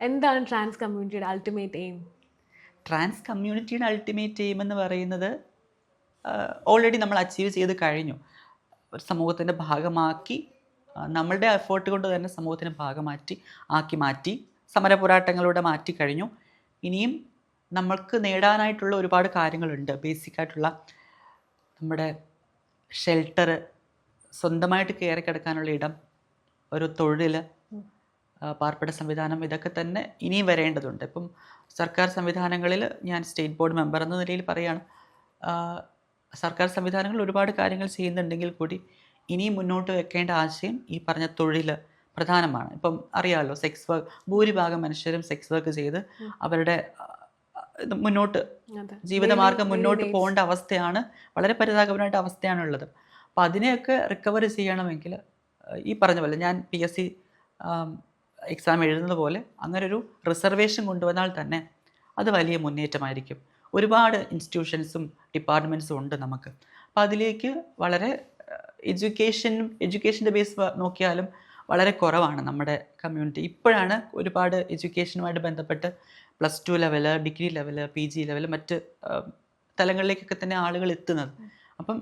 എന്താണ് ട്രാൻസ് കമ്മ്യൂണിറ്റിയുടെ ultimate aim? Trans കമ്മ്യൂണിറ്റിയുടെ അൾട്ടിമേറ്റ് എയിം എന്ന് പറയുന്നത് ഓൾറെഡി നമ്മൾ അച്ചീവ് ചെയ്ത് കഴിഞ്ഞു. ഒരു സമൂഹത്തിൻ്റെ ഭാഗമാക്കി നമ്മളുടെ എഫേർട്ട് കൊണ്ട് തന്നെ സമൂഹത്തിൻ്റെ ആക്കി മാറ്റി സമര പോരാട്ടങ്ങളിലൂടെ മാറ്റി കഴിഞ്ഞു. ഇനിയും നമ്മൾക്ക് നേടാനായിട്ടുള്ള ഒരുപാട് കാര്യങ്ങളുണ്ട്. ബേസിക്കായിട്ടുള്ള നമ്മുടെ ഷെൽട്ടർ, സ്വന്തമായിട്ട് കയറി കിടക്കാനുള്ള ഇടം, ഒരു തൊഴിൽ, പാർപ്പിട സംവിധാനം, ഇതൊക്കെ തന്നെ ഇനിയും വരേണ്ടതുണ്ട്. ഇപ്പം സർക്കാർ സംവിധാനങ്ങളിൽ ഞാൻ സ്റ്റേറ്റ് ബോർഡ് മെമ്പർ എന്ന നിലയിൽ പറയുകയാണ്, സർക്കാർ സംവിധാനങ്ങൾ ഒരുപാട് കാര്യങ്ങൾ ചെയ്യുന്നുണ്ടെങ്കിൽ കൂടി ഇനിയും മുന്നോട്ട് വെക്കേണ്ട ആശയം ഈ പറഞ്ഞ തൊഴിൽ പ്രധാനമാണ്. ഇപ്പം അറിയാമല്ലോ, സെക്സ് വർക്ക്, ഭൂരിഭാഗം മനുഷ്യരും സെക്സ് വർക്ക് ചെയ്ത് അവരുടെ മുന്നോട്ട് ജീവിതമാർഗം മുന്നോട്ട് പോകേണ്ട അവസ്ഥയാണ്, വളരെ പരിതാപകരമായിട്ട് അവസ്ഥയാണുള്ളത്. അപ്പോൾ അതിനെയൊക്കെ റിക്കവർ ചെയ്യണമെങ്കിൽ ഈ പറഞ്ഞ പോലെ ഞാൻ PSC എക്സാം എഴുതുന്നത് പോലെ അങ്ങനെ ഒരു റിസർവേഷൻ കൊണ്ടുവന്നാൽ തന്നെ അത് വലിയ മുന്നേറ്റമായിരിക്കും. ഒരുപാട് ഇൻസ്റ്റിറ്റ്യൂഷൻസും ഡിപ്പാർട്ട്മെൻറ്റ്സും ഉണ്ട് നമുക്ക്. അപ്പോൾ അതിലേക്ക് വളരെ എഡ്യൂക്കേഷൻ്റെ ബേസ് നോക്കിയാലും വളരെ കുറവാണ് നമ്മുടെ കമ്മ്യൂണിറ്റി. ഇപ്പോഴാണ് ഒരുപാട് എഡ്യൂക്കേഷനുമായിട്ട് ബന്ധപ്പെട്ട് +2 level, degree level, PG level, മറ്റ് തലങ്ങളിലേക്കൊക്കെ തന്നെ ആളുകൾ എത്തുന്നത്. അപ്പം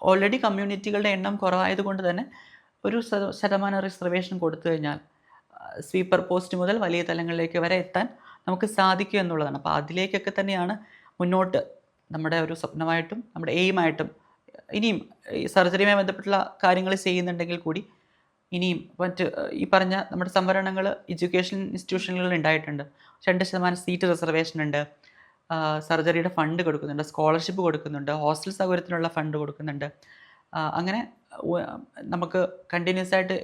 ഓൾറെഡി കമ്മ്യൂണിറ്റികളുടെ എണ്ണം കുറവായതുകൊണ്ട് തന്നെ ഒരു ശതമാനം റിസർവേഷൻ കൊടുത്തു കഴിഞ്ഞാൽ സ്വീപ്പർ പോസ്റ്റ് മുതൽ വലിയ തലങ്ങളിലേക്ക് വരെ എത്താൻ നമുക്ക് സാധിക്കും എന്നുള്ളതാണ്. അപ്പോൾ അതിലേക്കൊക്കെ തന്നെയാണ് മുന്നോട്ട് നമ്മുടെ ഒരു സ്വപ്നമായിട്ടും നമ്മുടെ എയിമായിട്ടും. ഇനിയും ഈ സർജറിയുമായി ബന്ധപ്പെട്ടുള്ള കാര്യങ്ങൾ ചെയ്യുന്നുണ്ടെങ്കിൽ കൂടി ഇനിയും മറ്റ് ഈ പറഞ്ഞ നമ്മുടെ സംവരണങ്ങൾ എഡ്യൂക്കേഷൻ ഇൻസ്റ്റിറ്റ്യൂഷനുകളിൽ ഉണ്ടായിട്ടുണ്ട്. 2% സീറ്റ് റിസർവേഷൻ ഉണ്ട്, സർജറിയുടെ ഫണ്ട് കൊടുക്കുന്നുണ്ട്, സ്കോളർഷിപ്പ് കൊടുക്കുന്നുണ്ട്, ഹോസ്റ്റൽ സൗകര്യത്തിനുള്ള ഫണ്ട് കൊടുക്കുന്നുണ്ട്. അങ്ങനെ നമുക്ക് കണ്ടിന്യൂസ് ആയിട്ട്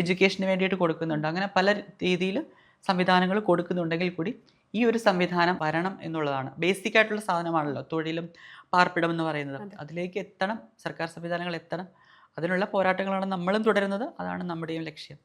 എഡ്യൂക്കേഷന് വേണ്ടിയിട്ട് കൊടുക്കുന്നുണ്ട്. അങ്ങനെ പല രീതിയിൽ സംവിധാനങ്ങൾ കൊടുക്കുന്നുണ്ടെങ്കിൽ കൂടി ഈ ഒരു സംവിധാനം വരണം എന്നുള്ളതാണ്. ബേസിക് ആയിട്ടുള്ള സാധനമാണല്ലോ തൊഴിലും പാർപ്പിടം എന്ന് പറയുന്നത്. അതിലേക്ക് എത്തണം, സർക്കാർ സംവിധാനങ്ങൾ എത്തണം. അതിനുള്ള പോരാട്ടങ്ങളാണ് നമ്മളും തുടരുന്നത്. അതാണ് നമ്മുടെയും ലക്ഷ്യം.